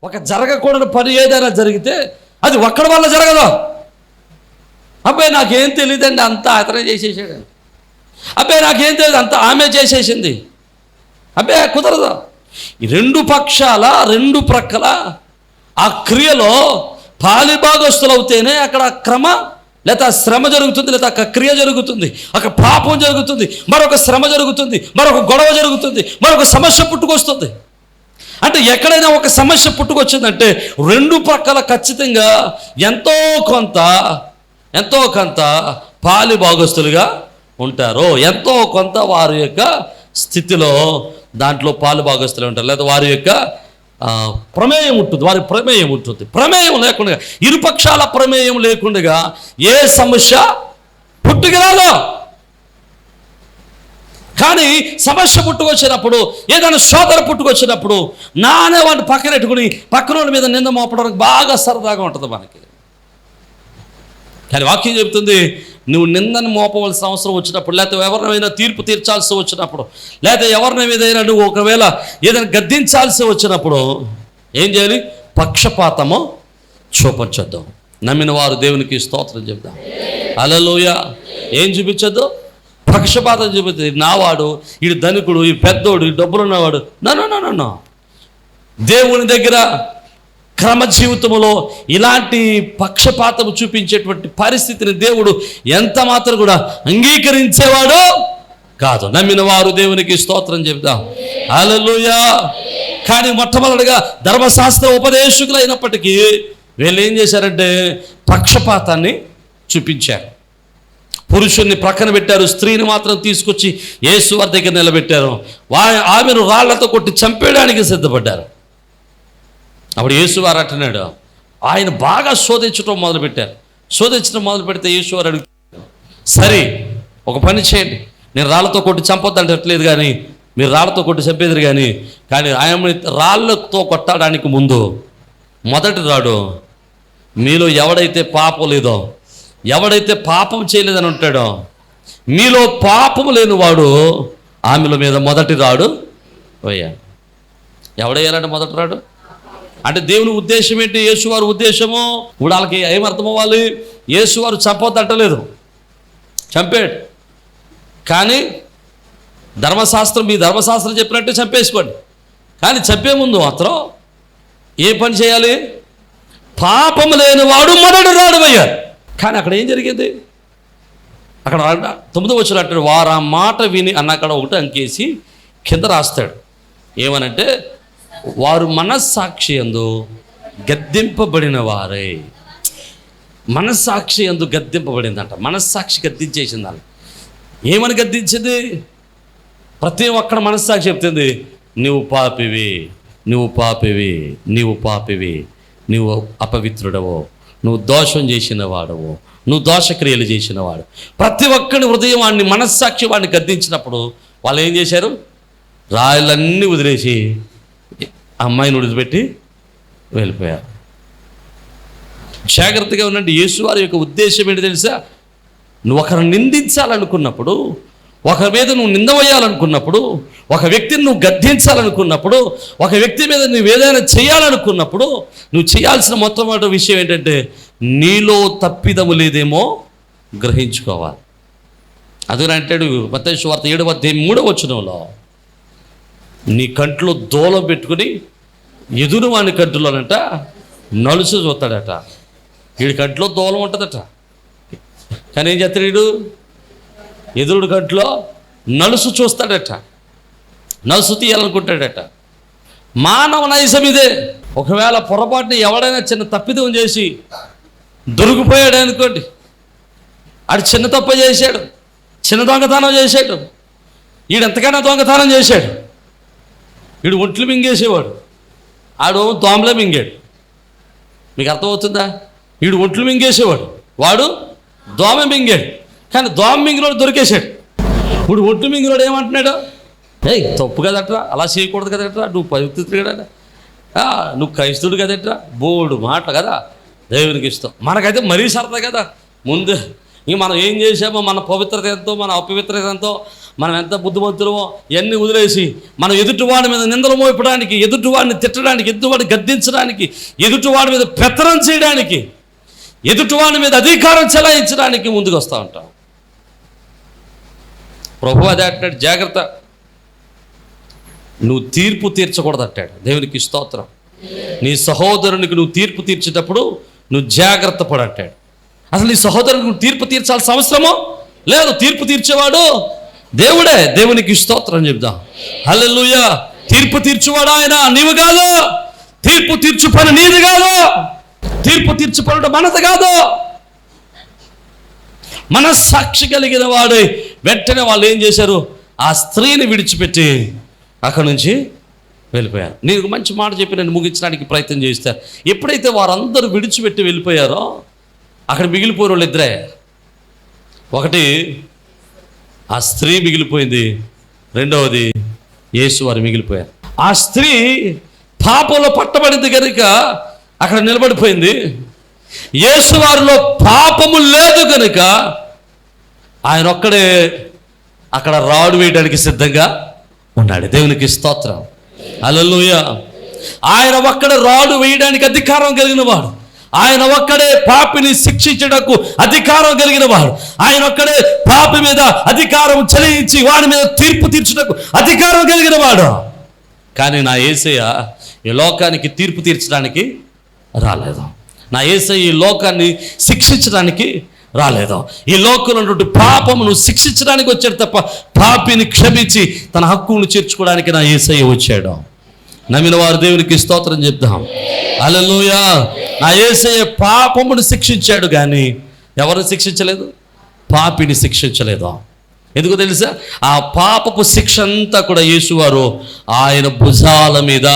ఒక జరగకూడని పని ఏదైనా జరిగితే అది ఒక్కడి వల్ల జరగదు. అబ్బాయి నాకేం తెలియదండి, అంతా అతనే చేసేసాడు. అబ్బాయి నాకేం తెలియదు, అంతా ఆమె చేసేసింది. అబ్బాయి కుదరదు. ఈ రెండు పక్షాల రెండు ప్రక్కల ఆ క్రియలో పాలిభాగస్తులు అవుతేనే అక్కడ క్రమ లేదా శ్రమ జరుగుతుంది, లేదా ఒక క్రియ జరుగుతుంది, ఒక పాపం జరుగుతుంది, మరొక శ్రమ జరుగుతుంది, మరొక గొడవ జరుగుతుంది, మరొక సమస్య పుట్టుకొస్తుంది. అంటే ఎక్కడైనా ఒక సమస్య పుట్టుకొచ్చిందంటే రెండు ప్రక్కల ఖచ్చితంగా ఎంతో కొంత పాలి భాగస్తులుగా ఉంటారు. ఎంతో కొంత వారి యొక్క స్థితిలో దాంట్లో పాలు భాగస్తులు ఉంటారు, లేదా వారి యొక్క ప్రమేయం ఉంటుంది, వారి ప్రమేయం ఉంటుంది. ప్రమేయం లేకుండా, ఇరుపక్షాల ప్రమేయం లేకుండా ఏ సమస్య పుట్టుకురాదు. కానీ సమస్య పుట్టుకొచ్చినప్పుడు, ఏదైనా శోధన పుట్టుకొచ్చినప్పుడు నానే వాడిని పక్కనెట్టుకుని పక్కన వాళ్ళ మీద నింద మోపడానికి బాగా సరదాగా ఉంటుంది మనకి. కానీ వాక్యం చెబుతుంది, నువ్వు నిందను మోపవలసిన అవసరం వచ్చినప్పుడు, లేకపోతే ఎవరినైనా తీర్పు తీర్చాల్సి వచ్చినప్పుడు, లేకపోతే ఎవరినైనా నువ్వు ఒకవేళ ఏదైనా గద్దించాల్సి వచ్చినప్పుడు ఏం చేయాలి? పక్షపాతము చూపించొద్దు. నమ్మిన వారు దేవునికి స్తోత్రం చెప్దాం. హల్లెలూయా. ఏం చూపించొద్దు? పక్షపాతం చూపిస్తుంది. నావాడు, వీడు ధనికుడు, ఈ పెద్దోడు, ఈ డబ్బులున్నవాడు. నన్ను దేవుని దగ్గర క్రమ జీవితంలో ఇలాంటి పక్షపాతం చూపించేటువంటి పరిస్థితిని దేవుడు ఎంత మాత్రం కూడా అంగీకరించేవాడు కాదు. నమ్మిన వారు దేవునికి స్తోత్రం చెప్దాం. హల్లెలూయా. కానీ మొట్టమొదటిగా ధర్మశాస్త్ర ఉపదేశకులు అయినప్పటికీ వీళ్ళు ఏం చేశారంటే పక్షపాతాన్ని చూపించారు. పురుషుణ్ణి ప్రక్కన పెట్టారు, స్త్రీని మాత్రం తీసుకొచ్చి యేసు వారి దగ్గర నిలబెట్టారు. ఆమెను రాళ్లతో కొట్టి చంపేయడానికి సిద్ధపడ్డారు. అప్పుడు యేసు వారు అంటున్నాడు, ఆయన బాగా శోధించడం మొదలుపెట్టారు. శోధించడం మొదలు పెడితే యేసు వారు అడుగుతారు, సరే ఒక పని చేయండి, నేను రాళ్లతో కొట్టి చంపొద్దు అంటట్లేదు, కానీ మీరు రాళ్లతో కొట్టి చంపేది కానీ ఆయన రాళ్లతో కొట్టడానికి ముందు మొదటి రాడు మీలో ఎవడైతే పాపం లేదో, ఎవడైతే పాపం చేయలేదని ఉంటాడో, మీలో పాపం లేనివాడు ఆమెల మీద మొదటి రాడు వేయాలి. ఎవడేయాలంటే మొదటి రాడు అంటే దేవుని ఉద్దేశం ఏంటి? యేసువారి ఉద్దేశము ఇప్పుడు వాళ్ళకి ఏమర్థం అవ్వాలి? యేసువారు చంపొద్దు అంటలేదు, చంపాడు. కానీ మీ ధర్మశాస్త్రం చెప్పినట్టే చంపేసుకోండి. కానీ చంపే ముందు మాత్రం ఏ పని చేయాలి? పాపం లేనివాడు మొదటి రాడు వేయాలి. కానీ అక్కడ ఏం జరిగింది? అక్కడ 9వ వచనం అంటాడు, వారు ఆ మాట విని అన్నక్కడ ఒకటి అంకేసి కింద రాస్తాడు. ఏమనంటే వారు మనస్సాక్షి యందు గద్దింపబడిన వారే. మనస్సాక్షి యందు గద్దింపబడిందంట. మనస్సాక్షి గద్దించేసింది. ఏమని గద్దించింది? ప్రతి ఒక్కడ మనస్సాక్షి చెప్తుంది, నువ్వు పాపివి, నువ్వు పాపివి, నువ్వు పాపివి, నువ్వు అపవిత్రుడవో, నువ్వు దోషం చేసిన వాడవు, నువ్వు దోషక్రియలు చేసిన వాడు. ప్రతి ఒక్కడి హృదయం వాడిని, మనస్సాక్షి వాడిని గద్దించినప్పుడు వాళ్ళు ఏం చేశారు? రాళ్ళన్నీ వదిలేసి అమ్మాయిని విడిచిపెట్టి వెళ్ళిపోయారు. జాగ్రత్తగా ఉండండి. యేసువారి యొక్క ఉద్దేశం ఏంటి తెలుసా? నువ్వు ఒకరిని నిందించాలనుకున్నప్పుడు, ఒకరి మీద నువ్వు నింద వేయాలనుకున్నప్పుడు, ఒక వ్యక్తిని నువ్వు గద్దించాలనుకున్నప్పుడు, ఒక వ్యక్తి మీద నువ్వు ఏదైనా చేయాలనుకున్నప్పుడు నువ్వు చేయాల్సిన మొట్టమొదటి విషయం ఏంటంటే నీలో తప్పిదము లేదేమో గ్రహించుకోవాలి. అందుకని అంటాడు మత్తయి సువార్త 7వ వచనంలో, నీ కంట్లో దూలం పెట్టుకుని ఎదురు వాని కంట్లోనంట నలుసు చూస్తాడట. వీడి కంట్లో దూలం ఉంటుందట, కానీ ఏం చేస్తాడు వీడు? ఎదురుడు కంట్లో నలుసు చూస్తాడట, నలుసు తీయాలనుకుంటాడట. మానవ నైజం ఇదే. ఒకవేళ పొరపాటుని ఎవడైనా చిన్న తప్పిదం చేసి దొరికిపోయాడు అనుకోండి, ఆడు చిన్న తప్పు చేశాడు, చిన్న దొంగతనం చేశాడు, వీడు ఎంతకైనా దొంగతనం చేశాడు. వీడు ఒంట్లు మింగేసేవాడు, ఆడు దోమలే మింగాడు. మీకు అర్థమవుతుందా? వీడు ఒంట్లు మింగేసేవాడు, వాడు దోమ మింగాడు. కానీ దోమ మింగినోడు దొరికేశాడు. ఇప్పుడు ఒంట్లు మింగినోడు ఏమంటున్నాడు? ఏయ్ తప్పు కదట్రా, అలా చేయకూడదు కదట్రా, నువ్వు పవిత్రుడు కదా, నువ్వు క్రైస్తుడు కదట్రా, బోడు మాట కదా దేవునికి ఇష్టం. మనకైతే మరీ సరదా కదా. ముందు ఇంక మనం ఏం చేసామో, మన పవిత్రత ఎంతో, మన అపవిత్రత ఎంతో, మనం ఎంత బుద్ధిమంతులమో ఇవన్నీ వదిలేసి మనం ఎదుటివాడి మీద నిందలు మోపడానికి, ఎదుటివాడిని తిట్టడానికి, ఎదుటివాడిని గద్దించడానికి, ఎదుటివాడి మీద పెత్తనం చేయడానికి, ఎదుటివాడి మీద అధికారం చెలాయించడానికి ముందుకు వస్తూ ఉంటాం. ప్రభువు అదే అంటాడు, జాగ్రత్త, నువ్వు తీర్పు తీర్చకూడదు అంటాడు. దేవునికి స్తోత్రం. నీ సహోదరునికి నువ్వు తీర్పు తీర్చేటప్పుడు నువ్వు జాగ్రత్త పడంటాడు. అసలు నీ సహోదరునికి నువ్వు తీర్పు తీర్చాల్సిన అవసరమో లేదు. తీర్పు తీర్చేవాడు దేవుడే. దేవునికి స్తోత్రం చెప్దాం. హల్లెలూయా. తీర్పు తీర్చువాడు ఆయన, నీవు కాదు. తీర్పు తీర్చు పని నీది కాదు. తీర్పు తీర్చు పని మనది కాదు. మనస్సాక్షి కలిగిన వాడు వెంటనే వాళ్ళు ఏం చేశారు, ఆ స్త్రీని విడిచిపెట్టి అక్కడి నుంచి వెళ్ళిపోయారు. నేను మంచి మాట చెప్పి నేను ముగించడానికి ప్రయత్నం చేస్తాను. ఎప్పుడైతే వారందరూ విడిచిపెట్టి వెళ్ళిపోయారో అక్కడ మిగిలిపోయిన వాళ్ళు ఇద్దరే. ఒకటి ఆ స్త్రీ మిగిలిపోయింది, రెండవది యేసు వారు మిగిలిపోయారు. ఆ స్త్రీ పాపంలో పట్టబడింది కనుక అక్కడ నిలబడిపోయింది. యేసు వారిలో పాపము లేదు కనుక ఆయన ఒక్కడే అక్కడ రాడు వేయడానికి సిద్ధంగా ఉన్నాడు. దేవునికి స్తోత్రం. హల్లెలూయా. ఆయన ఒక్కడే రాడు వేయడానికి అధికారం కలిగిన వాడు. ఆయన ఒక్కడే పాపిని శిక్షించడానికి అధికారం కలిగిన వాడు. ఆయన ఒక్కడే పాపి మీద అధికారం చెల్లించి వాడి మీద తీర్పు తీర్చడానికి అధికారం కలిగిన వాడు. కానీ నా యేసయ్య ఈ లోకానికి తీర్పు తీర్చడానికి రాలేదు. నా యేసయ్య ఈ లోకాన్ని శిక్షించడానికి రాలేదు. ఈ లోకంలో ఉన్నటువంటి పాపమును శిక్షించడానికి వచ్చాడు తప్ప పాపిని క్షమించి తన హక్కును చేర్చుకోవడానికి నా యేసయ్య వచ్చాడు. నమ్మిన వారు దేవునికి స్తోత్రం చెప్దాం. హల్లెలూయా. నా యేసయ్య పాపమును శిక్షించాడు కానీ ఎవరిని శిక్షించలేదు, పాపిని శిక్షించలేదు. ఎందుకు తెలుసా? ఆ పాపపు శిక్ష అంతా కూడా యేసువారు ఆయన భుజాల మీద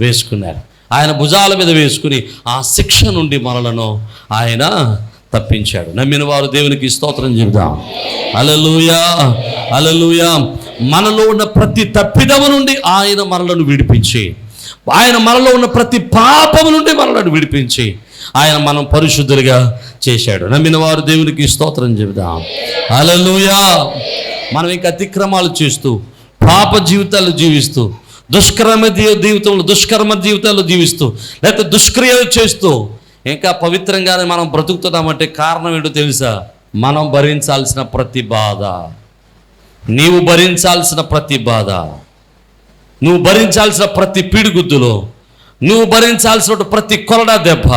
వేసుకున్నారు. ఆయన భుజాల మీద వేసుకుని ఆ శిక్ష నుండి మనలను ఆయన తప్పించాడు. నమ్మిన వారు దేవునికి స్తోత్రం చెబుదాం. హల్లెలూయా, హల్లెలూయా. మనలో ఉన్న ప్రతి తప్పిదము నుండి ఆయన మనలను విడిపించి, ఆయన మనలో ఉన్న ప్రతి పాపము నుండి మనలను విడిపించి ఆయన మనం పరిశుద్ధులుగా చేశాడు. నమ్మిన వారు దేవునికి స్తోత్రం చెబుదాం. హల్లెలూయా. మనం ఇంకా అతిక్రమాలు చేస్తూ, పాప జీవితాలు జీవిస్తూ, దుష్కర్మ జీవితాలు జీవిస్తూ, లేకపోతే దుష్క్రియలు చేస్తూ ఇంకా పవిత్రంగానే మనం బ్రతుకుతున్నామంటే కారణం ఏంటో తెలుసా? మనం భరించాల్సిన ప్రతి బాధ, నీవు భరించాల్సిన ప్రతి బాధ, నువ్వు భరించాల్సిన ప్రతి పిడిగుద్దులో, నువ్వు భరించాల్సిన ప్రతి కొరడా దెబ్బ,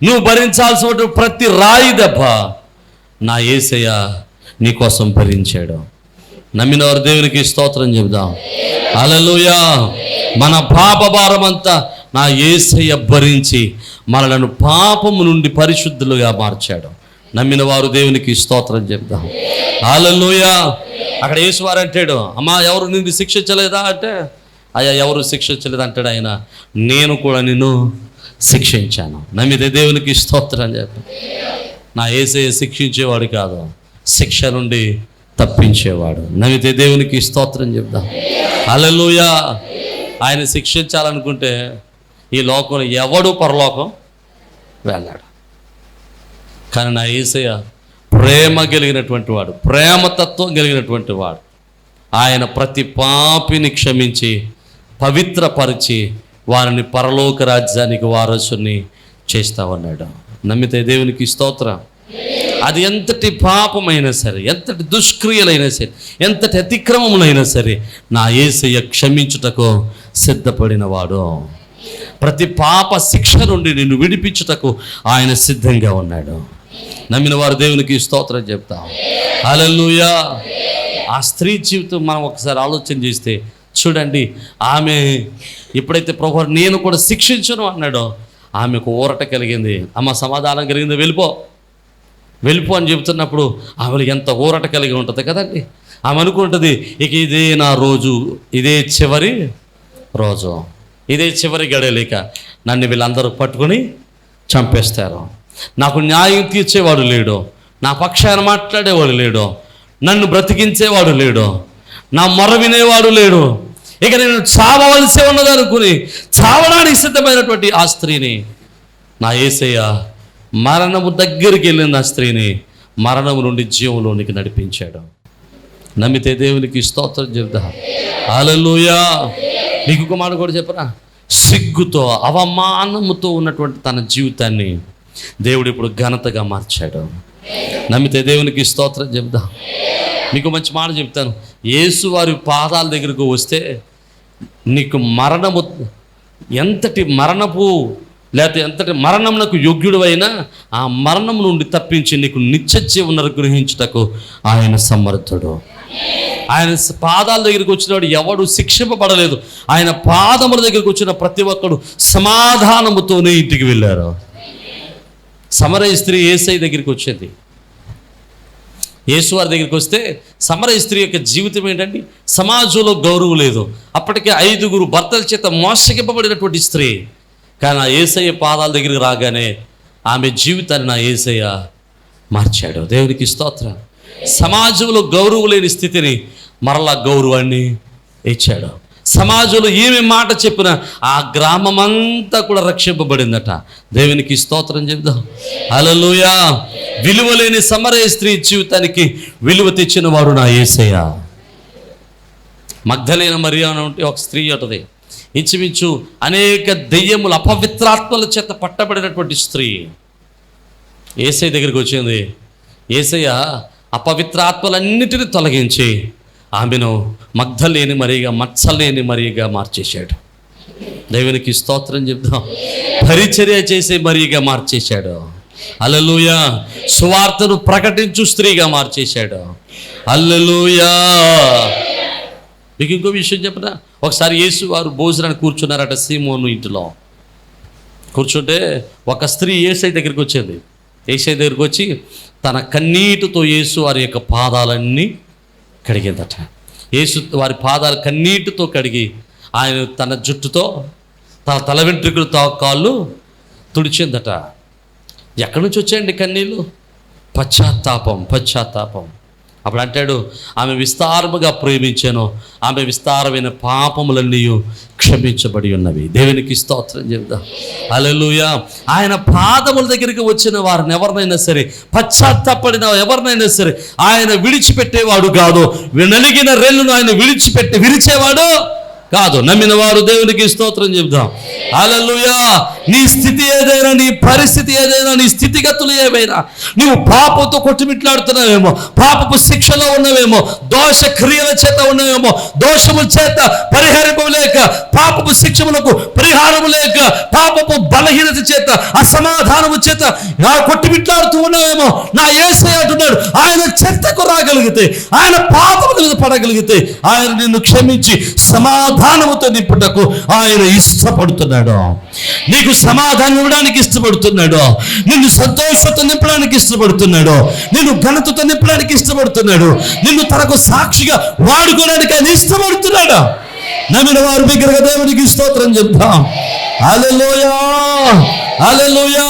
నువ్వు భరించాల్సిన ప్రతి రాయి దెబ్బ నా యేసయ్య నీకోసం భరించాడు. నమ్మిన వారు దేవునికి స్తోత్రం చెబుదాం. హల్లెలూయా. మన పాప భారమంతా నా యేసయ్య భరించి మనలను పాపము నుండి పరిశుద్ధులుగా మార్చాడు. నమ్మిన వారు దేవునికి స్తోత్రం చెప్దాం. హల్లెలూయా. అక్కడ యేసువారు అంటాడు, అమ్మా ఎవరు నిన్ను శిక్షించలేదా అంటే, అయ్యా ఎవరు శిక్షించలేదు అంటాడు ఆయన. నేను కూడా నిన్ను శిక్షించాను. నమ్మితే దేవునికి స్తోత్రం చెప్పి. నా యేసయ్య శిక్షించేవాడు కాదు, శిక్ష నుండి తప్పించేవాడు. నమ్మితే దేవునికి స్తోత్రం చెప్దాం. హల్లెలూయా. ఆయన శిక్షించాలనుకుంటే ఈ లోకంలో ఎవడు పరలోకం వెళ్ళాడు. కానీ నా యేసయ్య ప్రేమ కలిగినటువంటి వాడు, ప్రేమతత్వం కలిగినటువంటి వాడు. ఆయన ప్రతి పాపిని క్షమించి పవిత్రపరిచి వారిని పరలోక రాజ్యానికి వారసుని చేస్తా ఉన్నాడు. నమ్మితే దేవునికి స్తోత్రం. అది ఎంతటి పాపమైనా సరే, ఎంతటి దుష్క్రియలైనా సరే, ఎంతటి అతిక్రమములైనా సరే నా యేసయ్య క్షమించుటకు సిద్ధపడినవాడు. ప్రతి పాప శిక్ష నుండి నిన్ను విడిపించుటకు ఆయన సిద్ధంగా ఉన్నాడు. నమ్మిన వారు దేవునికి స్తోత్రం చెప్తాం. హల్లెలూయా. ఆ స్త్రీ జీవితం మనం ఒకసారి ఆలోచన చేస్తే చూడండి, ఆమె ఎప్పుడైతే ప్రభువు నేను కూడా శిక్షించను అన్నాడో ఆమెకు ఊరట కలిగింది. అమ్మ సమాధానం కలిగింది, వెళ్ళిపో అని చెబుతున్నప్పుడు ఆమెకు ఎంత ఊరట కలిగి ఉంటుంది కదండి. ఆమె అనుకుంటుంది, ఇక ఇదే నా రోజు, ఇదే చివరి రోజు, ఇదే చివరి గడియలేక నన్ను వీళ్ళందరూ పట్టుకొని చంపేస్తారు. నాకు న్యాయం తీర్చేవాడు లేడు, నా పక్షాన మాట్లాడేవాడు లేడు, నన్ను బ్రతికించేవాడు లేడు, నా మొర వినేవాడు లేడు, ఇక నేను చావవలసి ఉన్నదనుకుని చావడానికి సిద్ధమైనటువంటి ఆ స్త్రీని నా యేసయ్య మరణము దగ్గరికి వెళ్ళిన ఆ స్త్రీని మరణం నుండి జీవంలోనికి నడిపించాడు. నమ్మితే దేవునికి స్తోత్రం చెప్తా. హల్లెలూయా. నీకు ఒక మాట కూడా చెప్పరా, సిగ్గుతో అవమానముతో ఉన్నటువంటి తన జీవితాన్ని దేవుడు ఇప్పుడు ఘనతగా మార్చాడు. నమ్మితే దేవునికి స్తోత్రం చెప్దాం. మీకు మంచి మాట చెప్తాను, యేసు వారి పాదాల దగ్గరకు వస్తే నీకు మరణము ఎంతటి మరణపు లేకపోతే ఎంతటి మరణమునకు యోగ్యుడవైనా ఆ మరణం నుండి తప్పించి నీకు నిత్య జీవన గ్రహించుటకు ఆయన సమర్థుడు. ఆయన పాదాల దగ్గరికి వచ్చినవాడు ఎవడు శిక్షింపబడలేదు. ఆయన పాదముల దగ్గరికి వచ్చిన ప్రతి ఒక్కడు సమాధానముతోనే ఇంటికి వెళ్ళారు. సమరయ స్త్రీ యేసయ్య దగ్గరికి వచ్చేది. యేసు వారి దగ్గరికి వస్తే సమరయ స్త్రీ యొక్క జీవితం ఏంటండి, సమాజంలో గౌరవం లేదు. అప్పటికే 5 భర్తల చేత మోసగింపబడినటువంటి స్త్రీ. కానీ ఆ యేసయ్య పాదాల దగ్గరికి రాగానే ఆమె జీవితాన్ని నా యేసయ్య మార్చాడు. దేవునికి స్తోత్రం. సమాజంలో గౌరవం లేని స్థితిని మరలా గౌరవాన్ని ఇచ్చాడు. సమాజంలో ఏమి మాట చెప్పినా ఆ గ్రామం అంతా కూడా రక్షింపబడిందట. దేవునికి స్తోత్రం చెప్దాం. హల్లెలూయా. విలువలేని సమరయ స్త్రీ జీవితానికి విలువ తెచ్చిన వాడు నా యేసయ్య. మగ్దలేన మరియ అని ఉంటే ఒక స్త్రీ ఉంటది, ఇంచుమించు అనేక దెయ్యములు అపవిత్రాత్మల చేత పట్టబడినటువంటి స్త్రీ యేసయ్య దగ్గరికి వచ్చింది. యేసయ్య అపవిత్రాత్మలన్నిటిని తొలగించి ఆమెను మగ్దలేని మరియగా, మచ్చలేని మరియగా మార్చేశాడు. దేవునికి స్తోత్రం చెప్దాం. పరిచర్య చేసే మరియగా మార్చేశాడు. హల్లెలూయా. సువార్తను ప్రకటించు స్త్రీగా మార్చేశాడు. హల్లెలూయా. మీకు ఇంకో విషయం చెప్పనా, ఒకసారి యేసు వారు భోజనాన్ని కూర్చున్నారట సీమోను ఇంటిలో. కూర్చుంటే ఒక స్త్రీ యేసయ్య దగ్గరికి వచ్చింది. యేసయ్య దగ్గరికి వచ్చి తన కన్నీటితో యేసు వారి యొక్క పాదాలన్నీ కడిగిందట. యేసు వారి పాదాలు కన్నీటితో కడిగి ఆయన తన జుట్టుతో తన తల వెంట్రుకలతో కాళ్ళు తుడిచిందట. ఎక్కడి నుంచి వచ్చాయండి కన్నీళ్ళు? పశ్చాత్తాపం. అప్పుడు అంటాడు, ఆమె విస్తారముగా ప్రేమించాను, ఆమె విస్తారమైన పాపములన్నీ క్షమించబడి ఉన్నవి. దేవునికి స్తోత్రం చెప్దాం. హల్లెలూయా. ఆయన పాదముల దగ్గరికి వచ్చిన వారిని ఎవరినైనా సరే, పశ్చాత్తాపడిన ఎవరినైనా సరే ఆయన విడిచిపెట్టేవాడు కాదు. నలిగిన రెల్లును ఆయన విరిచేవాడు కాదు. నమ్మిన వారు దేవునికి స్తోత్రం చెప్దాం. హల్లెలూయా. నీ స్థితి ఏదైనా, నీ పరిస్థితి ఏదైనా, నీ స్థితిగతులు ఏవైనా, నీవు పాపంతో కొట్టుమిట్లాడుతున్నావేమో, పాపపు శిక్షలో ఉన్నవేమో, దోష క్రియల చేత ఉన్నవేమో, దోషముల చేత పరిహారము లేక, పాపపు శిక్షములకు పరిహారము లేక, పాపపు బలహీనత చేత, అసమాధానము చేత కొట్టుమిట్లాడుతూ ఉన్నవేమో, నా యేసయ్య అంటున్నాడు, ఆయన చెత్తకు రాగలిగితే, ఆయన పాపముల మీద పడగలిగితే ఆయన నిన్ను క్షమించి సమాధానముతో నింపుటకు ఆయన ఇష్టపడుతున్నాడు. నీకు సమాధానం ఇవ్వడానికి ఇష్టపడుతున్నాడు. నిన్ను సంతోషంతో నింపడానికి ఇష్టపడుతున్నాడు. నిన్ను ఘనతతో నింపడానికి ఇష్టపడుతున్నాడు. నిన్ను తనకు సాక్షిగా వాడుకోవడానికి ఆయన ఇష్టపడుతున్నాడు. నమ్మిన వారు బిగ్గరగా దేవునికి స్తోత్రం చెప్తాం. హల్లెలూయా. హల్లెలూయా.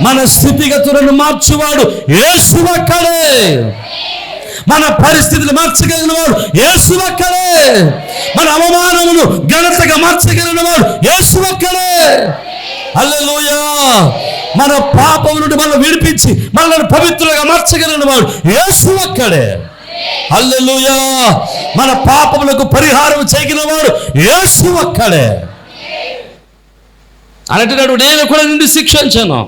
మన స్థితిగతులను మార్చువాడు యేసు ఒక్కడే. మన పరిస్థితులు మార్చగలిగిన వాడు యేసు ఒక్కడే. మన అవమానమును ఘనతగా మార్చగలిగిన వాడు యేసు ఒక్కడే. హల్లెలూయా. మన పాపం నుండి మనల్ని విడిపించి మనల్ని పవిత్రంగా మార్చగలిగిన వాడు యేసు ఒక్కడే. హల్లెలూయా. మన పాపములకు పరిహారం చేయగలిగిన వాడు యేసు ఒక్కడే. అంటున్నాడు, నేను కూడా నిన్ను శిక్షించాను.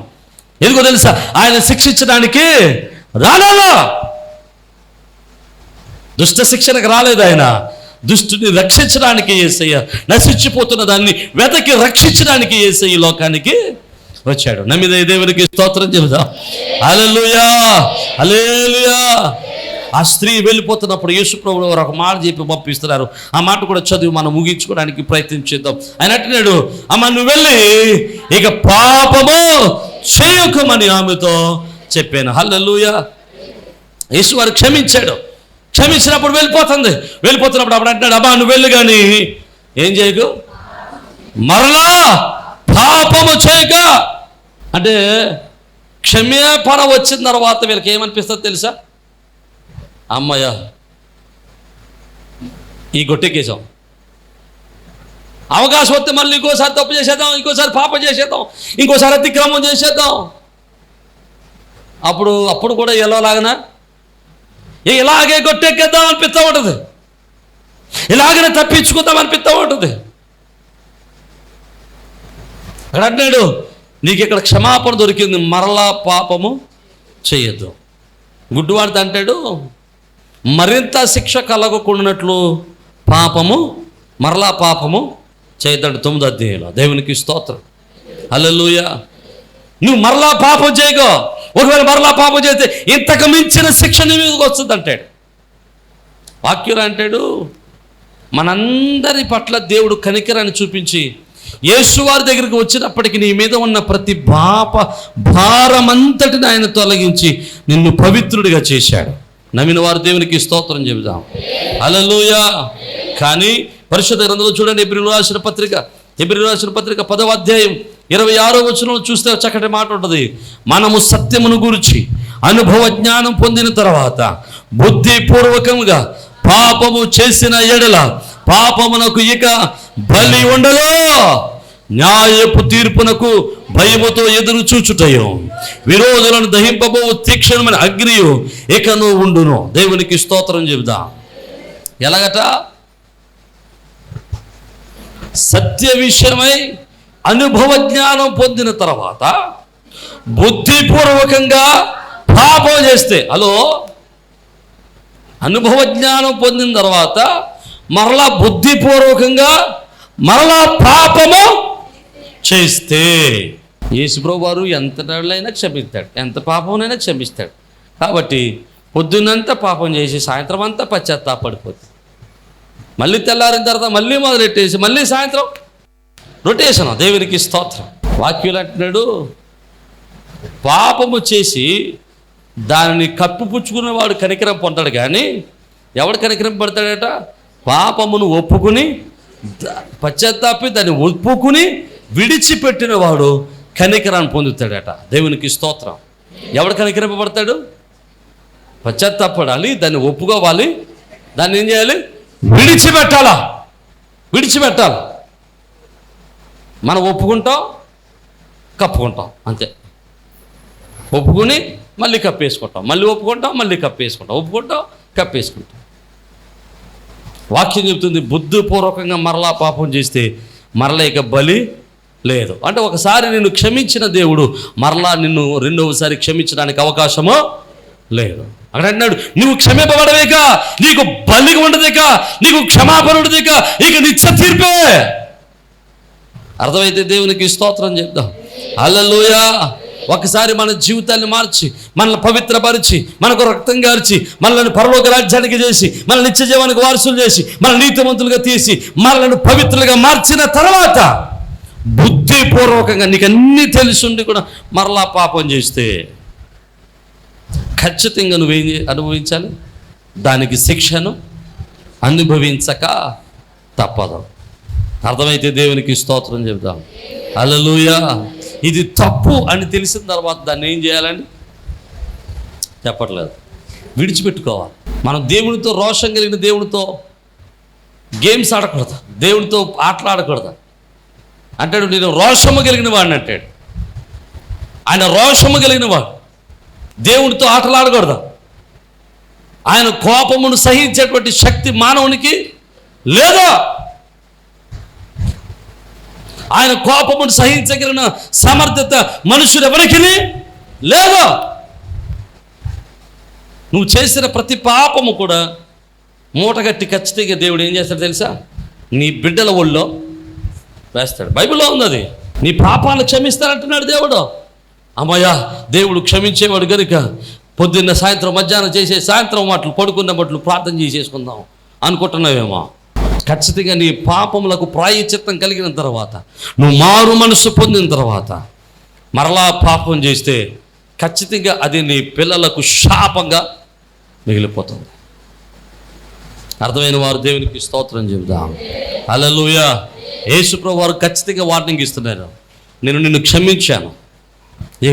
ఎందుకో తెలుసా? ఆయన శిక్షించడానికి రాలేదా? దుష్ట శిక్షణకు రాలేదు. ఆయన దుష్టుని రక్షించడానికి యేసయ్య, నశించిపోతున్న దాన్ని వెతకి రక్షించడానికి యేసయ్య లోకానికి వచ్చాడు. నమ్మిన దేవునికి స్తోత్రం చెబుదాం. హల్లెలూయా. హల్లెలూయా. ఆ స్త్రీ వెళ్ళిపోతున్నప్పుడు యేసు ప్రభువు వారు ఒక మాట చెప్పి పంపిస్తున్నారు. ఆ మాట కూడా చదివి మనం ముగించుకోవడానికి ప్రయత్నం చేద్దాం. ఆయన అంటున్నాడు, అమ్మ నువ్వు వెళ్ళి ఇక పాపము చేయకమని ఆమెతో చెప్పాను. హల్లెలూయా. యేసు వారు క్షమించాడు. క్షమించినప్పుడు వెళ్ళిపోతున్నప్పుడు అప్పుడు అంటున్నాడు, అబ్బా నువ్వు వెళ్ళు కానీ ఏం చేయకు, మరలా పాపము చేయక. అంటే క్షమాపణ వచ్చిన తర్వాత వీళ్ళకి ఏమనిపిస్తుంది తెలుసా? అమ్మయ్య ఈ గొట్టెకేసాం, అవకాశం వస్తే మళ్ళీ ఇంకోసారి తప్పు చేసేద్దాం, ఇంకోసారి పాపం చేసేద్దాం, ఇంకోసారి అతిక్రమం చేసేద్దాం. అప్పుడు కూడా ఎలాగనా ఇలాగే గొట్టెక్కేద్దాం అనిపిస్తూ ఉంటుంది, ఇలాగనే తప్పించుకుందాం అనిపిస్తూ ఉంటుంది. అక్కడ అంటున్నాడు, నీకు ఇక్కడ క్షమాపణ దొరికింది, మరలా పాపము చేయొద్దు. గుడ్డివాడితో అంటాడు, మరింత శిక్ష కలగకుండానట్లు మరలా పాపము చేయొద్దంట 9వ అధ్యాయంలో. దేవునికి స్తోత్రం, హల్లెలూయా. నువ్వు మరలా పాపం చేయగో, ఒకవేళ మరలా పాపం చేస్తే ఇంతకు మించిన శిక్ష నీ మీదకి వస్తుంది అంటాడు. వాక్యులు అంటాడు, మనందరి పట్ల దేవుడు కనికరాన్ని చూపించి యేసువారి దగ్గరికి వచ్చినప్పటికీ నీ మీద ఉన్న ప్రతి భారమంతటిని ఆయన తొలగించి నిన్ను పవిత్రుడిగా చేశాడు. నమ్మిన వారు దేవునికి స్తోత్రం చెబుదాం, హల్లెలూయా. కానీ పరిశుద్ధ గ్రంథంలో చూడండి, హెబ్రీయులకు రాసిన పత్రిక 10వ అధ్యాయం 26వ వచనంలో చూస్తే చక్కటి మాట ఉంటుంది. మనము సత్యమును గురించి అనుభవ జ్ఞానం పొందిన తర్వాత బుద్ధిపూర్వకంగా పాపము చేసిన ఎడల పాపమునకు ఇక బలి ఉండదు, న్యాయపు తీర్పునకు భయముతో ఎదురు చూచుటయో విరోధులను దహింపబో తీక్షణమైన అగ్నియు ఇకను ఉండును. దేవునికి స్తోత్రం చెబుదాం. ఎలాగట? సత్య విషయమై అనుభవ జ్ఞానం పొందిన తర్వాత బుద్ధిపూర్వకంగా పాపం చేస్తే, అనుభవ జ్ఞానం పొందిన తర్వాత మరలా బుద్ధిపూర్వకంగా మరలా పాపము చేస్తే యేసుప్రభువు వారు ఎంతైనా క్షమిస్తాడు, ఎంత పాపమునైనా క్షమిస్తాడు. కాబట్టి పొద్దున్నంతా పాపం చేసి సాయంత్రం అంతా పశ్చాత్తాపడిపోతుంది, మళ్ళీ తెల్లారిన తర్వాత మళ్ళీ మొదలెట్టేసి మళ్ళీ సాయంత్రం రొటేషన్. దేవునికి స్తోత్రం. వాక్యులు అంటున్నాడు, పాపము చేసి దానిని కప్పిపుచ్చుకున్నవాడు కనికరం పొందాడు, కానీ ఎవడు కనికరం పడతాడట? పాపమును ఒప్పుకుని పశ్చాత్తాపి దాన్ని ఒప్పుకుని విడిచిపెట్టిన వాడు కనికరాన్ని పొందుతాడట. దేవునికి స్తోత్రం. ఎవడు కనికరింపబడతాడు? పశ్చాత్తాపడాలి, దాన్ని ఒప్పుకోవాలి, దాన్ని ఏం చేయాలి? విడిచిపెట్టాలి. మనం ఒప్పుకుంటాం, కప్పుకుంటాం, అంతే. ఒప్పుకుని మళ్ళీ కప్పేసుకుంటాం, మళ్ళీ ఒప్పుకుంటాం, మళ్ళీ కప్పేసుకుంటాం, ఒప్పుకుంటాం, కప్పేసుకుంటాం. వాక్యం చెప్తుంది, బుద్ధిపూర్వకంగా మరలా పాపం చేస్తే మరలా ఇక బలి లేదు. అంటే ఒకసారి నిన్ను క్షమించిన దేవుడు మరలా నిన్ను రెండవసారి క్షమించడానికి అవకాశమో లేదు. అక్కడ అంటున్నాడు, నువ్వు క్షమింపబడవేక, నీకు బలి ఉండదేక, నీకు క్షమాపణ ఉండదేక, ఇక నిత్య తీర్పే. అర్థమైతే దేవునికి స్తోత్రం చెప్దాం, హల్లెలూయా. ఒకసారి మన జీవితాన్ని మార్చి, మనల్ని పవిత్రపరిచి, మనకు రక్తం గార్చి, మనల్ని పరలోక రాజ్యానికి చేసి, మన నిత్య జీవానికి వారసులు చేసి, మన నీతిమంతులుగా తీసి, మనల్ని పవిత్రులుగా మార్చిన తర్వాత బుద్ధిపూర్వకంగా నీకు అన్నీ తెలిసి కూడా మరలా పాపం చేస్తే ఖచ్చితంగా నువ్వేం అనుభవించాలి? దానికి శిక్షను అనుభవించక తప్పదు. అర్థమైతే దేవునికి స్తోత్రం చెబుదాం, హల్లెలూయా. ఇది తప్పు అని తెలిసిన తర్వాత దాన్ని ఏం చేయాలండి? చెప్పట్లేదు, విడిచిపెట్టుకోవాలి. మనం దేవునితో, రోషం కలిగిన దేవునితో గేమ్స్ ఆడకూడదు, దేవునితో ఆటలాడకూడదు. అంటాడు, నేను రోషము కలిగిన వాడిని అంటాడు. ఆయన రోషము కలిగిన వాడు, దేవునితో ఆటలాడకూడదు. ఆయన కోపమును సహించేటువంటి శక్తి మానవునికి లేదా, ఆయన కోపమును సహించగలిగిన సమర్థత మనుషుడు ఎవరికి లేదా. నువ్వు చేసిన ప్రతి పాపము కూడా మూటగట్టి ఖచ్చితంగా దేవుడు ఏం చేస్తాడు తెలుసా? నీ బిడ్డల ఒళ్ళో వేస్తాడు. బైబిల్లో ఉంది అది. నీ పాపాలు క్షమిస్తానంటున్నాడు దేవుడు. అమ్మయ్యా, దేవుడు క్షమించేవాడు కనుక పొద్దున్న సాయంత్రం మధ్యాహ్నం చేసే సాయంత్రం మాటలు పడుకున్న బట్లు ప్రార్థన చేసేసుకుందాం అనుకుంటున్నావేమో. ఖచ్చితంగా నీ పాపములకు ప్రాయశ్చిత్తం కలిగిన తర్వాత, నువ్వు మారు మనసు పొందిన తర్వాత మరలా పాపం చేస్తే ఖచ్చితంగా అది నీ పిల్లలకు శాపంగా మిగిలిపోతుంది. అర్థమైన వారు దేవునికి స్తోత్రం చెబుదాం, హల్లెలూయా. యేసుప్రభువు వారు ఖచ్చితంగా వార్నింగ్ ఇస్తున్నారు, నేను నిన్ను క్షమించాను,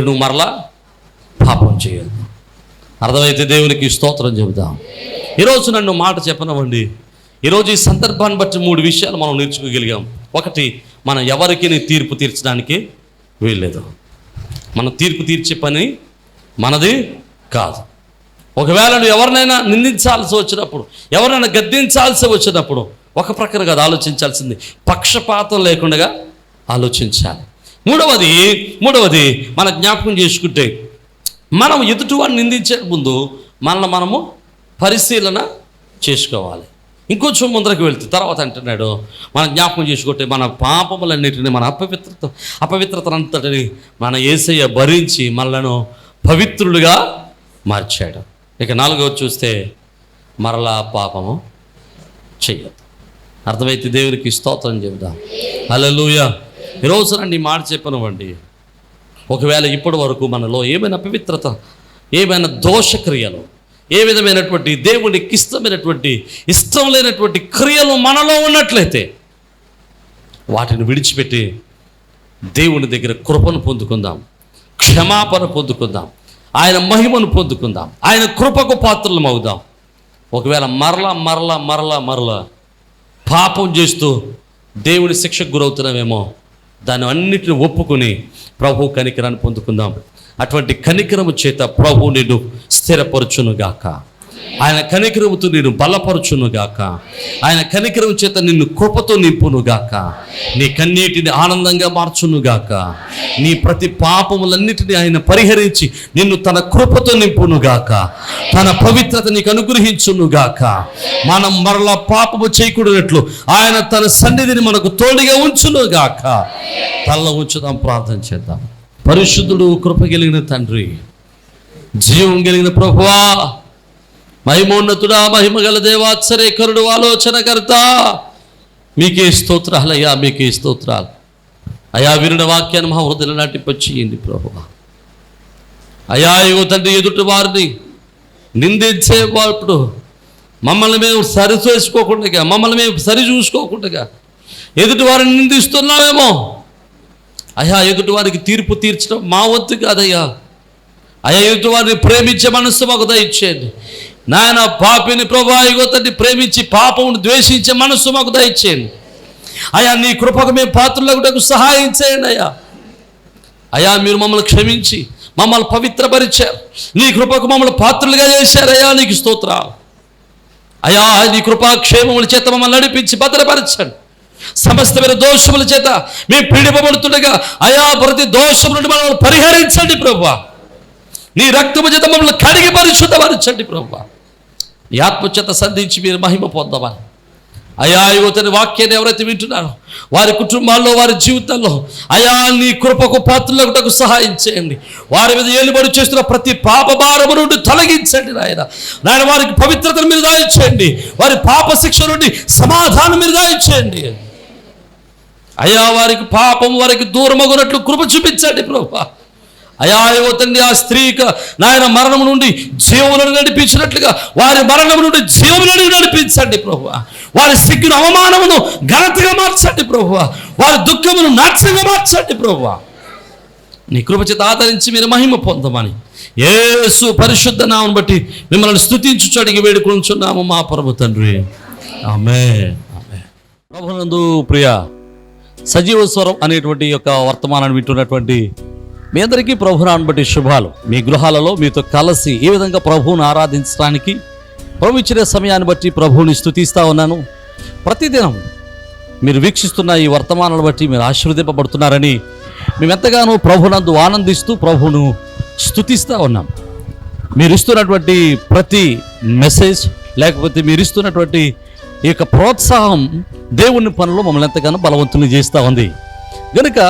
నువ్వు మరలా పాపం చేయదు. అర్థమైతే దేవునికి స్తోత్రం చెబుదాం. ఈరోజు నన్ను మాట చెప్పనవ్వండి. ఈరోజు ఈ సందర్భాన్ని బట్టి 3 విషయాలు మనం నేర్చుకోగలిగాం. ఒకటి, మనం ఎవరికి తీర్పు తీర్చడానికి వీల్లేదు. మనం తీర్పు తీర్చే పని మనది కాదు. ఒకవేళ నువ్వు ఎవరినైనా నిందించాల్సి వచ్చినప్పుడు, ఎవరైనా గద్దించాల్సి వచ్చినప్పుడు ఒక ప్రకారం కాదు ఆలోచించాల్సింది, పక్షపాతం లేకుండా ఆలోచించాలి. మూడవది మన జ్ఞాపకం చేసుకుంటే, మనం ఎదుటివాడిని నిందించే ముందు మనము పరిశీలన చేసుకోవాలి. ఇంకొంచెం ముందరకు వెళ్తే తర్వాత అంటున్నాడు, మన జ్ఞాపకం చేసుకుంటే మన పాపములన్నిటిని, మన అపవిత్రతనంతటిని మన యేసయ్య భరించి మనలను పవిత్రులుగా మార్చాడు. ఇక 4వది చూస్తే, మరలా పాపము చెయ్యదు. అర్థమైతే దేవునికి స్తోత్రం చెబుదాం. హల్లెలూయా. ఈరోజు రండి ఈ మాట చెప్పనివ్వండి. ఒకవేళ ఇప్పటి వరకు మనలో ఏమైనా అపవిత్రత, ఏమైనా దోషక్రియలు, ఏ విధమైనటువంటి దేవునికి ఇష్టం లేనటువంటి క్రియలు మనలో ఉన్నట్లయితే వాటిని విడిచిపెట్టి దేవుని దగ్గర కృపను పొందుకుందాం, క్షమాపణ పొందుకుందాం, ఆయన మహిమను పొందుకుందాం, ఆయన కృపకు పాత్రలం అవుదాం. ఒకవేళ మరలా పాపం చేస్తూ దేవుని శిక్షకు గురవుతున్నామేమో, దాన్ని అన్నిటిని ఒప్పుకొని ప్రభు కనికరాన్ని పొందుకుందాం. అటువంటి కనికరము చేత ప్రభు నిన్ను స్థిరపరచునుగాక, ఆయన కనికరముతో నిన్ను బలపరచునుగాక, ఆయన కనికరము చేత నిన్ను కృపతో నింపునుగాక, నీ కన్నీటిని ఆనందంగా మార్చునుగాక, నీ ప్రతి పాపములన్నిటిని ఆయన పరిహరించి నిన్ను తన కృపతో నింపునుగాక, తన పవిత్రత నీకు అనుగ్రహించునుగాక. మనం మరలా పాపము చేయకూడనట్లు ఆయన తన సన్నిధిని మనకు తోడుగా ఉంచునుగాక. తల్ల ఉంచుదాం, ప్రార్థన చేద్దాం. పరిశుద్ధుడు, కృప కలిగిన తండ్రి, జీవం కలిగిన ప్రభువా, మహిమోన్నతుడా, మహిమగల దేవాశ్చర్యకరుడు, ఆలోచనకర్త, మీకే స్తోత్రాలయ్యా, మీకే స్తోత్రాలు అయా. వినిన వాక్యాన్ని మా హృదయంలో నాటిపచ్చేయండి ప్రభువా. అయా ఇగో తండ్రి, ఎదుటి వారిని నిందించేవాడు మమ్మల్ని మేము సరిచేసుకోకుండా, మమ్మల్ని మేము సరి చూసుకోకుండా ఎదుటి వారిని నిందిస్తున్నామేమో అయ్యా. ఎదుటి వారికి తీర్పు తీర్చడం మా వంతు కాదయ్యా. అయ్యా, ఎదుటి వారిని ప్రేమించే మనస్సు మాకు దయచేయండి నాయన. పాపిని ప్రభువా ఇగో తండ్రి ప్రేమించి పాపమును ద్వేషించే మనస్సు మాకు దయచేయండి అయ్యా. నీ కృపకు మేము పాత్రలకు సహాయం చేయండి అయ్యా. అయ్యా, మీరు మమ్మల్ని క్షమించి మమ్మల్ని పవిత్రపరిచారు, నీ కృపకు మమ్మల్ని పాత్రలుగా చేశారయ్యా. నీకు స్తోత్రాలు అయ్యా. నీ కృపాక్షేమముల చేత మమ్మల్ని నడిపించి భద్రపరచండి. సమస్తమైన దోషముల చేత మేము పీడిపబడుతుండగా అయా, ప్రతి దోషం నుండి మనల్ని పరిహరించండి ప్రభువా. నీ రక్తము చేత మమ్మల్ని కడిగి పరిశుద్ధపరచండి ప్రభువా. నీ ఆత్మచేత సంధించి మీరు మహిమ పొందమని అయా. యువతని వాక్యాన్ని ఎవరైతే వింటున్నారో వారి కుటుంబాల్లో, వారి జీవితాల్లో అయా నీ కృపకు పాత్రలకు సహాయం చేయండి. వారి మీద ఏలుబడి చేస్తున్న ప్రతి పాప భారము నుండి తొలగించండి నాయన. వారికి పవిత్రతను మీరు దాయిచేయండి, వారి పాప శిక్ష నుండి సమాధానం మీరు దాయిచేయండి అయ్యా. వారికి పాపం వారికి దూరమగునట్లు కృప చూపించండి ప్రభువా. అయా యువతండి, ఆ స్త్రీకి నాయన మరణం నుండి జీవములను నడిపించినట్లుగా వారి మరణం నుండి జీవములను నడిపించండి ప్రభువా. వారి సిగ్గును అవమానమును ఘనతగా మార్చండి ప్రభువా. వారి దుఃఖమును నాట్యంగా మార్చండి ప్రభువా. నీ కృప చేత ఆదరించి మీరు మహిమ పొందమని యేసు పరిశుద్ధ నామమును బట్టి మిమ్మల్ని స్తుతించుచు అడిగి వేడుకొనుచున్నాము మా పరమ తండ్రి. ఆమేన్. ప్రభునందు ప్రియ సజీవ స్వరం అనేటువంటి యొక్క వర్తమానాన్ని వింటున్నటువంటి మీ అందరికీ ప్రభునామమును బట్టి శుభాలు. మీ గృహాలలో మీతో కలిసి ఈ విధంగా ప్రభువును ఆరాధించడానికి ప్రభు ఇచ్చిన సమయాన్ని బట్టి ప్రభువుని స్తుతిస్తూ ఉన్నాను. ప్రతిదినం మీరు వీక్షిస్తున్న ఈ వర్తమానాలను బట్టి మీరు ఆశీర్వదింపబడుతున్నారని మేమెంతగానో ప్రభునందు ఆనందిస్తూ ప్రభువును స్తుతిస్తూ ఉన్నాం. మీరు ఇస్తున్నటువంటి ప్రతి మెసేజ్, లేకపోతే మీరు ఇస్తున్నటువంటి ఈ యొక్క ప్రోత్సాహం దేవుని పనులు మమ్మల్ని ఎంతగానో బలవంతులు చేస్తూ ఉంది. కనుక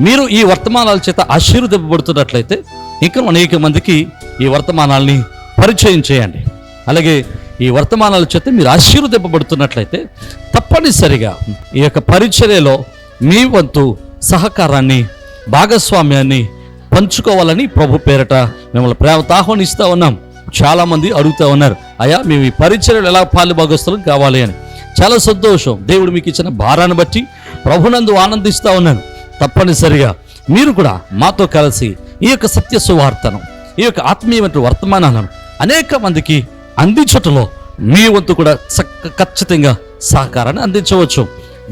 మీరు ఈ వర్తమానాల చేత ఆశీర్వదింపబడుతున్నట్లయితే ఇంకా అనేక మందికి ఈ వర్తమానాల్ని పరిచయం చేయండి. అలాగే ఈ వర్తమానాల చేత మీరు ఆశీర్వదింపబడుతున్నట్లయితే తప్పనిసరిగా ఈ యొక్క పరిచర్యలో మీ వంతు సహకారాన్ని, భాగస్వామ్యాన్ని పంచుకోవాలని ప్రభు పేరట మిమ్మల్ని ప్రేమతో ఆహ్వానిస్తూ ఉన్నాం. చాలామంది అడుగుతూ ఉన్నారు, అయ్యా మేము ఈ పరిచర్యలు ఎలా పాలు భాగస్థలం కావాలి అని. చాలా సంతోషం. దేవుడు మీకు ఇచ్చిన భారాన్ని బట్టి ప్రభునందు ఆనందిస్తూ ఉన్నాను. తప్పనిసరిగా మీరు కూడా మాతో కలిసి ఈ యొక్క సత్య సువార్తను, ఈ యొక్క ఆత్మీయమైన వర్తమానాలను అనేక మందికి అందించటంలో మీ వంతు కూడా ఖచ్చితంగా సహకారాన్ని అందించవచ్చు.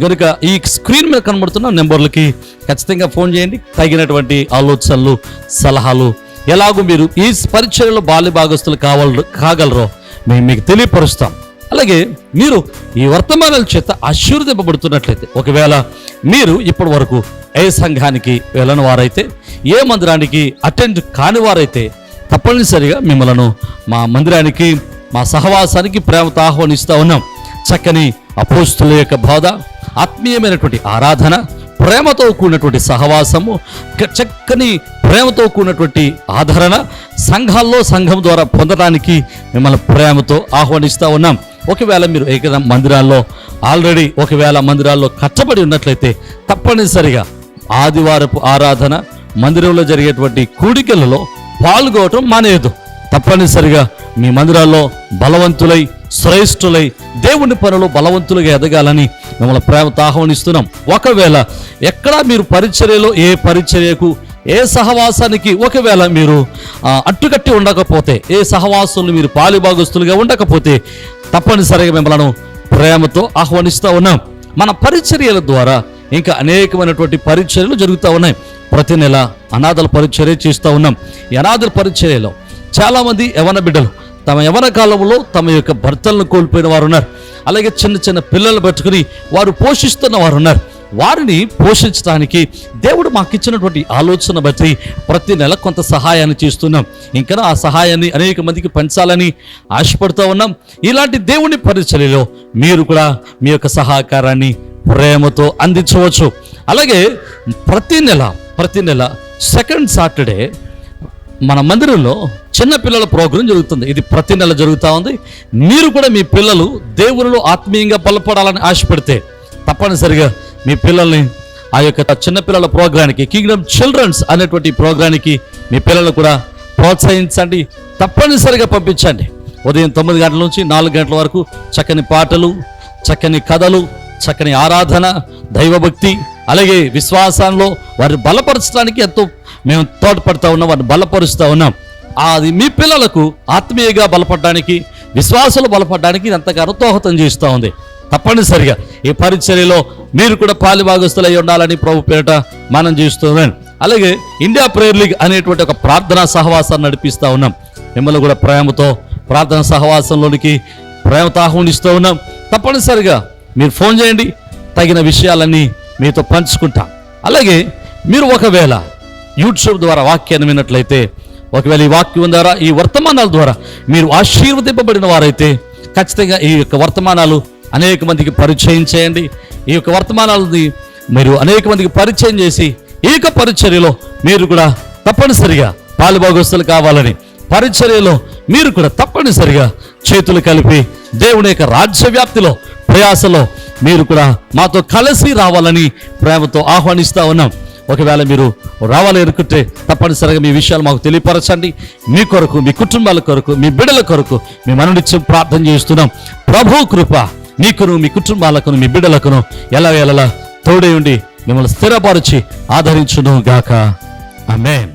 కనుక ఈ స్క్రీన్ మీద కనబడుతున్న నెంబర్లకి ఖచ్చితంగా ఫోన్ చేయండి. తగినటువంటి ఆలోచనలు, సలహాలు ఎలాగో మీరు ఈ పరిచర్యలో బాల్య భాగస్తులు కాగలరో మేము మీకు తెలియపరుస్తాం. అలాగే మీరు ఈ వర్తమానాల చేత ఆశీర్వదింపబడుతున్నట్లయితే, ఒకవేళ మీరు ఇప్పటి వరకు ఏ సంఘానికి వెళ్ళని వారైతే, ఏ మందిరానికి అటెండ్ కాని వారైతే తప్పనిసరిగా మిమ్మల్ని మా మందిరానికి, మా సహవాసానికి ప్రేమతో ఆహ్వానిస్తూ ఉన్నాం. చక్కని అపోస్తుల యొక్క బోధ, ఆత్మీయమైనటువంటి ఆరాధన, ప్రేమతో కూడినటువంటి సహవాసము, చక్కని ప్రేమతో కూడినటువంటి ఆదరణ సంఘం ద్వారా పొందడానికి మిమ్మల్ని ప్రేమతో ఆహ్వానిస్తూ ఉన్నాం. ఒకవేళ మీరు ఏదైనా మందిరాల్లో ఆల్రెడీ మందిరాల్లో కట్టబడి ఉన్నట్లయితే తప్పనిసరిగా ఆదివారపు ఆరాధన, మందిరంలో జరిగేటువంటి కూడికలలో పాల్గొనటం మానేయదు. తప్పనిసరిగా మీ మందిరాల్లో బలవంతులై, శ్రేష్ఠులై, దేవుని పనులు బలవంతులుగా ఎదగాలని మిమ్మల్ని ప్రేమతో ఆహ్వానిస్తున్నాం. ఒకవేళ ఎక్కడా మీరు పరిచర్యలో, ఏ పరిచర్యకు, ఏ సహవాసానికి ఒకవేళ మీరు అట్టుకట్టి ఉండకపోతే, ఏ సహవాసంలో మీరు పాలుభాగస్తులుగా ఉండకపోతే తప్పనిసరిగా మిమ్మల్ని ప్రేమతో ఆహ్వానిస్తూ ఉన్నాం. మన పరిచర్యల ద్వారా ఇంకా అనేకమైనటువంటి పరిచర్యలు జరుగుతూ ఉన్నాయి. ప్రతి నెల అనాథల పరిచర్య చేస్తూ ఉన్నాం. ఈ అనాథల పరిచర్యలో చాలామంది యవన బిడ్డలు తమ యవన కాలంలో తమ యొక్క భర్తలను కోల్పోయిన వారు ఉన్నారు. అలాగే చిన్న చిన్న పిల్లలు పెట్టుకుని వారు పోషిస్తున్న వారు ఉన్నారు. వారిని పోషించడానికి దేవుడు మాకు ఇచ్చినటువంటి ఆలోచన బట్టి ప్రతి నెల కొంత సహాయాన్ని చేస్తున్నాం. ఇంకా ఆ సహాయాన్ని అనేక మందికి పంచాలని ఆశపడుతూ ఉన్నాం. ఇలాంటి దేవుని పరిచర్యలో మీరు కూడా మీ యొక్క సహకారాన్ని ప్రేమతో అందించవచ్చు. అలాగే ప్రతి నెల సెకండ్ సాటర్డే మన మందిరంలో చిన్నపిల్లల ప్రోగ్రాం జరుగుతుంది. ఇది ప్రతి నెల జరుగుతూ ఉంది. మీరు కూడా మీ పిల్లలు దేవునిలో ఆత్మీయంగా బలపడాలని ఆశపడితే తప్పనిసరిగా మీ పిల్లల్ని ఆ యొక్క చిన్నపిల్లల ప్రోగ్రానికి, కింగ్డమ్ చిల్డ్రన్స్ అనేటువంటి ప్రోగ్రానికి మీ పిల్లలు కూడా ప్రోత్సహించండి. తప్పనిసరిగా పంపించండి. ఉదయం 9 గంటల నుంచి 4 గంటల వరకు చక్కని పాటలు, చక్కని కథలు, చక్కని ఆరాధన, దైవభక్తి, అలాగే విశ్వాసంలో వారిని బలపరచడానికి ఎంతో మేము తోడ్పడుతూ ఉన్నాం, వారిని బలపరుస్తూ ఉన్నాం. అది మీ పిల్లలకు ఆత్మీయంగా బలపడడానికి, విశ్వాసాలు బలపడడానికి ఎంతగానో దోహదం చేస్తూ ఉంది. తప్పనిసరిగా ఈ పరిచర్యలో మీరు కూడా పాలుభాగస్తులై ఉండాలని ప్రభు పేరిట మనం చేస్తున్నాం. అలాగే ఇండియా ప్రేయర్ లీగ్ అనేటువంటి ఒక ప్రార్థనా సహవాసాన్ని నడిపిస్తూ ఉన్నాం. మిమ్మల్ని కూడా ప్రేమతో ప్రార్థనా సహవాసంలోనికి ప్రేమతో ఆహ్వానిస్తూ ఉన్నాం. తప్పనిసరిగా మీరు ఫోన్ చేయండి, తగిన విషయాలన్నీ మీతో పంచుకుంటాం. అలాగే మీరు ఒకవేళ యూట్యూబ్ ద్వారా వాక్యాన్ని విన్నట్లయితే, ఒకవేళ ఈ వాక్యం ద్వారా, ఈ వర్తమానాల ద్వారా మీరు ఆశీర్వదింపబడిన వారైతే ఖచ్చితంగా ఈ యొక్క వర్తమానాలు అనేక మందికి పరిచయం చేయండి. ఈ యొక్క వర్తమానాలని మీరు అనేక మందికి పరిచయం చేసి ఈ యొక్క పరిచర్యలో మీరు కూడా తప్పనిసరిగా పాలుభాగస్తులు కావాలని, పరిచర్యలో మీరు కూడా తప్పనిసరిగా చేతులు కలిపి దేవుని యొక్క రాజ్య వ్యాప్తిలో ప్రయాసలో మీరు కూడా మాతో కలిసి రావాలని ప్రేమతో ఆహ్వానిస్తూ ఉన్నాం. ఒకవేళ మీరు రావాలి అనుకుంటే తప్పనిసరిగా మీ విషయాలు మాకు తెలియపరచండి. మీ కొరకు, మీ కుటుంబాల కొరకు, మీ బిడ్డల కొరకు మేము అనునిత్యం ప్రార్థన చేస్తున్నాం. ప్రభు కృప మీకును, మీ కుటుంబాలకును, మీ బిడ్డలకును ఎలా తోడే ఉండి మిమ్మల్ని స్థిరపరిచి ఆదరించును గాక. ఆమేన్.